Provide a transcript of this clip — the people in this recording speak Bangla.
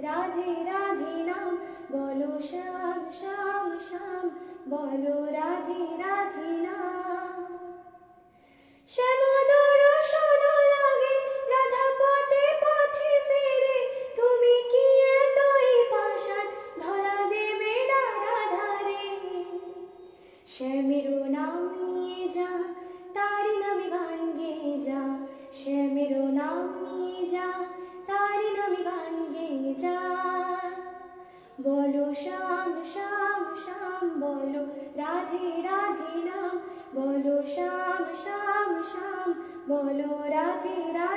রাধে রাধে নাম বলো শ্যাম শ্যাম শ্যাম বলো রাধে রাধে নাম। শ্যামদর শোন লাগে রাধা পথে পথে ফেরে, তুমি কি এতই পাষাণ ধরা দেবে না রাধারে। শ্যামেরও নাম নিয়ে যা তারি নামে গান গেয়ে যা, শ্যামেরও নাম নিয়ে যা তারি নামে গান গেয়ে যা। বলো শ্যাম শ্যাম শ্যাম বলো রাধে রাধে নাম বলো শ্যাম শ্যাম শ্যাম বলো রাধে রাধে।